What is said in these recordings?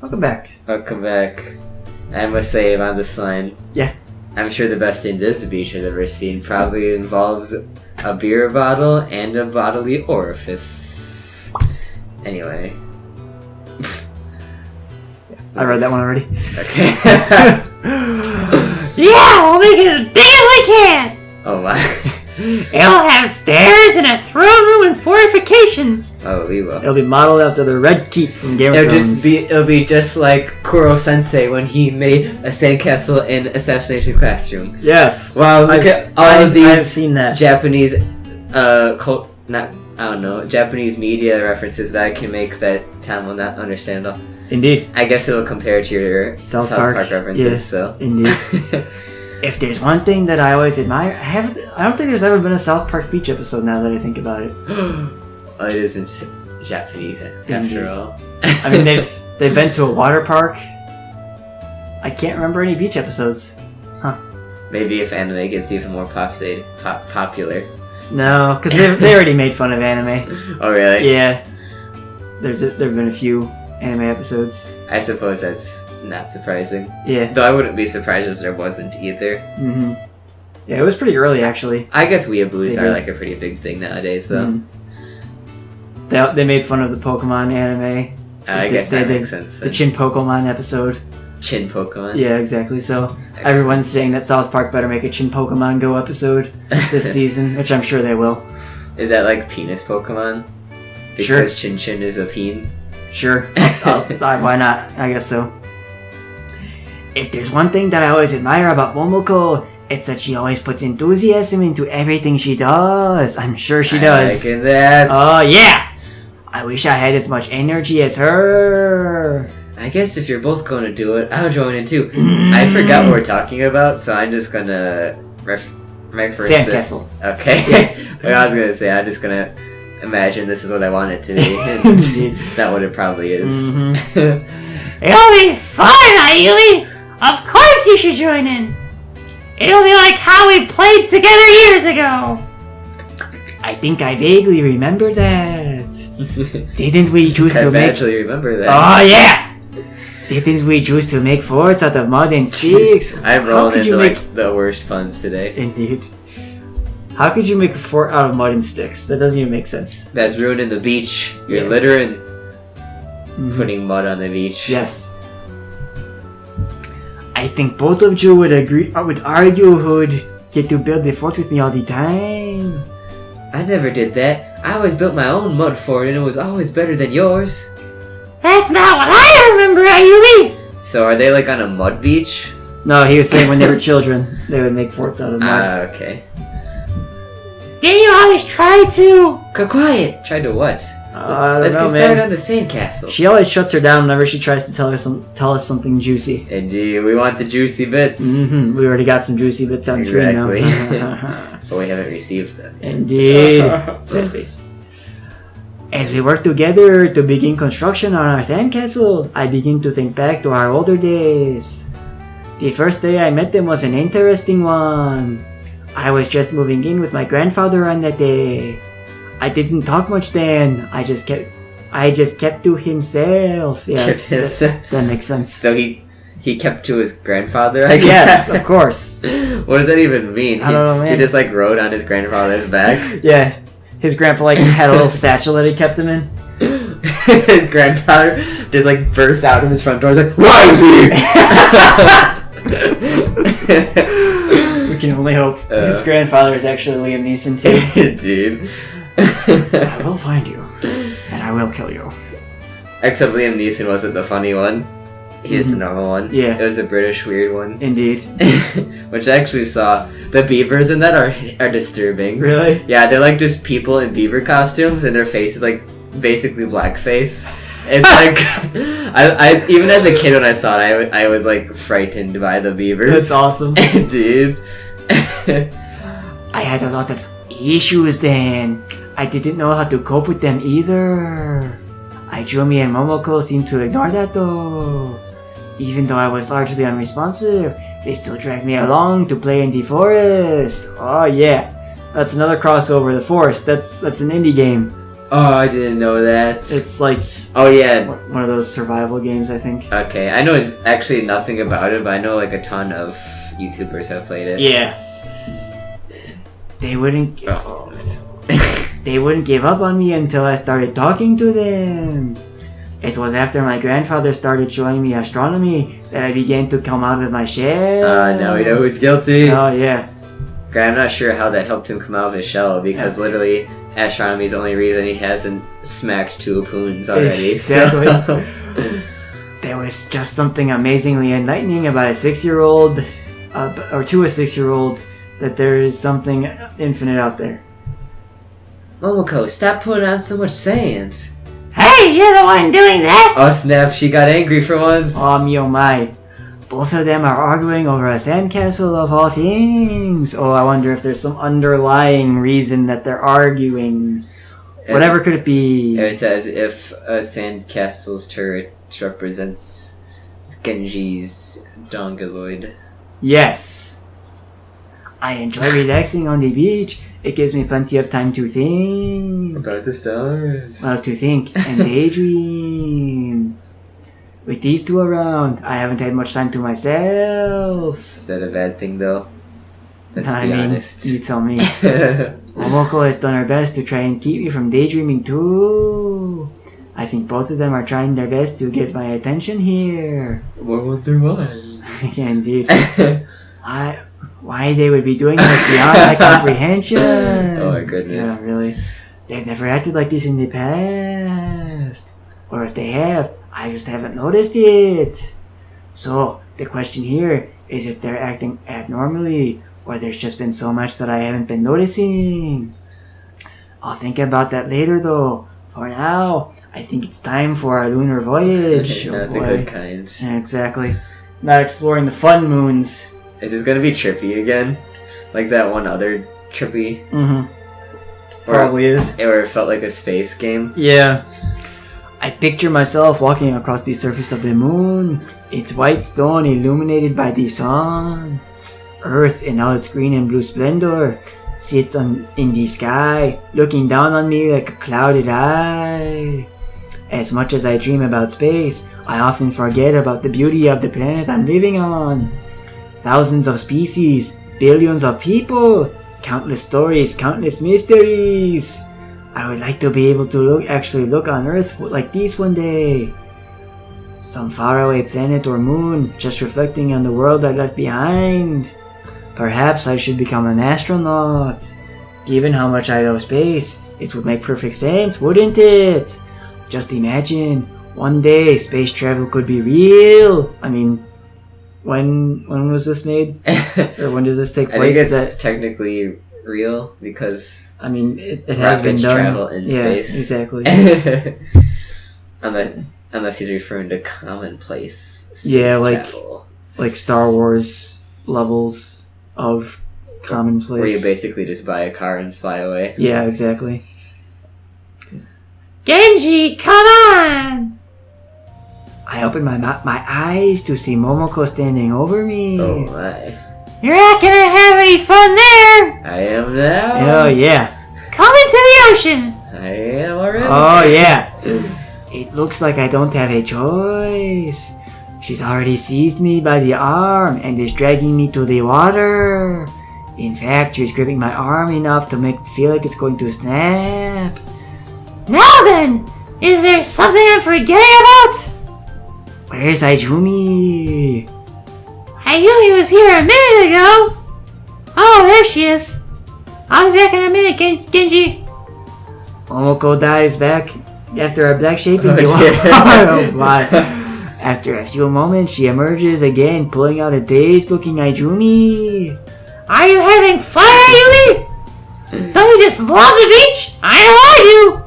Welcome back. Welcome back. I must say about this line. Yeah. I'm sure the best thing this beach has ever seen probably involves a beer bottle and a bodily orifice. Anyway. I read that one already. Okay. Yeah, we'll make it as big as we can. Oh my. It'll have stairs and a throne room and fortifications. Oh, we will. It'll be modeled after the Red Keep from Game of Thrones. It'll be just like Kuro Sensei when he made a sandcastle in Assassination Classroom. Yes. Wow, look at all of these I've seen that. Japanese Japanese media references that I can make that Tom will not understand all. Indeed. I guess it'll compare to your South Park references, yeah, so. Indeed. If there's one thing that I always admire, I don't think there's ever been a South Park Beach episode now that I think about it. Oh, it is in Japanese after all. I mean, they've been to a water park. I can't remember any beach episodes. Huh. Maybe if anime gets even more popular. No, because they already made fun of anime. Oh, really? Yeah. There've been a few anime episodes. I suppose that's not surprising. Yeah. Though I wouldn't be surprised if there wasn't either. Mm-hmm. Yeah, it was pretty early, actually. I guess weeaboos are like a pretty big thing nowadays, though. Mm-hmm. They made fun of the Pokemon anime. I guess that makes sense. The Chin Pokemon episode. Chin Pokemon? Yeah, exactly. So Excellent. Everyone's saying that South Park better make a Chin Pokemon Go episode this season, which I'm sure they will. Is that like penis Pokemon? Because Sure. Chin Chin is a peen? Sure. Why not? I guess so. If there's one thing that I always admire about Momoko, it's that she always puts enthusiasm into everything she does. I'm sure she does. I like that. Oh, yeah! I wish I had as much energy as her. I guess if you're both going to do it, I'll join in too. I forgot what we're talking about, so I'm just gonna reference this. Sandcastle. Okay. I was gonna say, I'm just gonna imagine this is what I want it to be. Not what it probably is. Mm-hmm. It'll be fun, Ayumi. Of course you should join in. It'll be like how we played together years ago. I think I vaguely remember that. Didn't we choose I to make... actually remember that. Oh, yeah! Didn't we choose to make forts out of mud and sticks? I'm rolling into like the worst puns today. Indeed. How could you make a fort out of mud and sticks? That doesn't even make sense. That's ruining the beach. You're Yeah. littering, putting mud on the beach. Yes. I think both of you would argue who would get to build the fort with me all the time. I never did that. I always built my own mud fort and it was always better than yours. That's not what I remember, Ayumi. So are they like on a mud beach? No, he was saying when they were children, they would make forts out of mud. Okay. Didn't you always try to? Quiet! Tried to what? I Let's don't know, get started man. on the sandcastle. She always shuts her down whenever she tries to tell us something juicy. Indeed, we want the juicy bits. Mm-hmm. We already got some juicy bits on screen now. But we haven't received them. Indeed. Sad face. As we work together to begin construction on our sandcastle, I begin to think back to our older days. The first day I met them was an interesting one. I was just moving in with my grandfather on that day. I didn't talk much then. I just kept to himself. Yeah, that makes sense. So he kept to his grandfather, I Yes, guess? of course. What does that even mean? I don't know, man. He just like rode on his grandfather's back? Yeah, his grandpa like had a little satchel that he kept him in. His grandfather just like bursts out of his front door. He's like, "Riley!" We can only hope. His grandfather is actually Liam Neeson too. Dude. I will find you, and I will kill you. Except Liam Neeson wasn't the funny one. He was the normal one. Yeah. It was a British weird one. Indeed. Which I actually saw. The beavers in that are disturbing. Really? Yeah, they're like just people in beaver costumes and their face is like basically blackface. It's like I even as a kid when I saw it I was like frightened by the beavers. That's awesome. Dude. I had a lot of issues then. I didn't know how to cope with them either. Ayumi and Momoko seemed to ignore that though. Even though I was largely unresponsive, they still dragged me along to play in the forest. Oh yeah, that's another crossover. The forest. That's an indie game. Oh, I didn't know that. It's like Oh yeah. one of those survival games, I think. Okay, I know it's actually nothing about it, but I know like a ton of YouTubers have played it. Yeah. They wouldn't. Oh. They wouldn't give up on me until I started talking to them. It was after my grandfather started showing me astronomy that I began to come out of my shell. Now we know who's guilty. Oh yeah. Okay, I'm not sure how that helped him come out of his shell because literally astronomy is the only reason he hasn't smacked 2 Apoons already. Exactly. So. There was just something amazingly enlightening about a 6-year-old, or to a 6-year-old, that there is something infinite out there. Momoko, stop putting on so much sand. Hey, you're the one doing that! Oh snap, she got angry for once. Oh me oh my. Both of them are arguing over a sandcastle of all things. Oh, I wonder if there's some underlying reason that they're arguing. Whatever could it be? It says if a sandcastle's turret represents Genji's Dongaloid. Yes. I enjoy relaxing on the beach. It gives me plenty of time to think. About the stars. Well, to think and daydream. With these two around, I haven't had much time to myself. Is that a bad thing though? Let's I be mean, honest. you tell me. Momoko has done her best to try and keep me from daydreaming too. I think both of them are trying their best to get my attention here. More wonder why. Yeah, indeed. Why they would be doing this beyond my comprehension. Oh my goodness. Yeah, really. They've never acted like this in the past. Or if they have, I just haven't noticed it. So, the question here is if they're acting abnormally, or there's just been so much that I haven't been noticing. I'll think about that later though. For now, I think it's time for our lunar voyage. Not the boy. good kind. Yeah, exactly. Not exploring the fun moons. Is this gonna be trippy again? Like that one other trippy? Mm-hmm. Probably is. Or it felt like a space game? Yeah. I picture myself walking across the surface of the moon, its white stone illuminated by the sun. Earth in all its green and blue splendor sits in the sky, looking down on me like a clouded eye. As much as I dream about space, I often forget about the beauty of the planet I'm living on. Thousands of species, billions of people, countless stories, countless mysteries. I would like to be able to actually look on Earth like this one day. Some faraway planet or moon, just reflecting on the world I left behind. Perhaps I should become an astronaut. Given how much I love space, it would make perfect sense, wouldn't it? Just imagine, one day space travel could be real. I mean, when was this made? Or when does this take place? I think it's technically real because I mean, it has been done. Travel in space. Exactly. Unless he's referring to commonplace. Yeah, travel. like Star Wars levels of commonplace. Where you basically just buy a car and fly away. Yeah, exactly. Genji, come on! I opened my eyes to see Momoko standing over me. Oh my. You're not gonna have any fun there! I am now. Oh yeah. Come into the ocean! I am already. Oh yeah. It looks like I don't have a choice. She's already seized me by the arm and is dragging me to the water. In fact, she's gripping my arm enough to make it feel like it's going to snap. Now then, is there something I'm forgetting about? Where's Ayumi? Ayumi was here a minute ago! Oh, there she is. I'll be back in a minute, Genji. Momoko dives back after a black shape in the Oh, water. Oh, my. After a few moments, she emerges again, pulling out a dazed-looking Ayumi. Are you having fun, Ayumi? Don't you just love the beach? I know I do!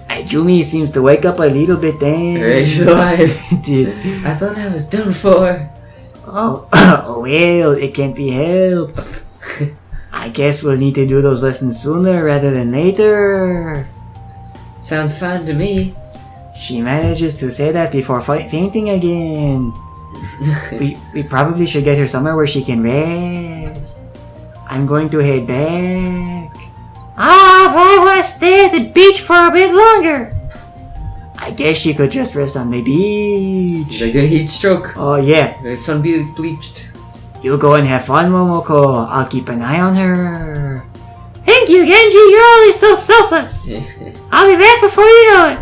Ayumi seems to wake up a little bit then. She's alive. Dude. I thought I was done for. Oh, oh well, it can't be helped. I guess we'll need to do those lessons sooner rather than later. Sounds fine to me. She manages to say that before fainting again. we probably should get her somewhere where she can rest. I'm going to head back. Ah, but I want to stay at the beach for a bit longer. I guess she could just rest on the beach. Like a heat stroke. Oh yeah, The sun be bleached. you go and have fun, Momoko. I'll keep an eye on her. Thank you, Genji. You're always so selfless. I'll be back before you know it.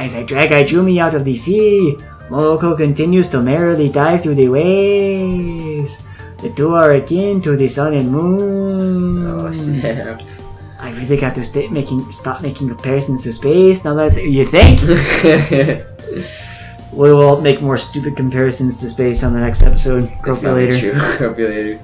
As I drag Aijumi out of the sea, Momoko continues to merrily dive through the waves. The two are akin to the sun and moon. Oh snap. I really got to stop making comparisons to space now that you think. We will make more stupid comparisons to space on the next episode. Hope you later. True. Hope you later.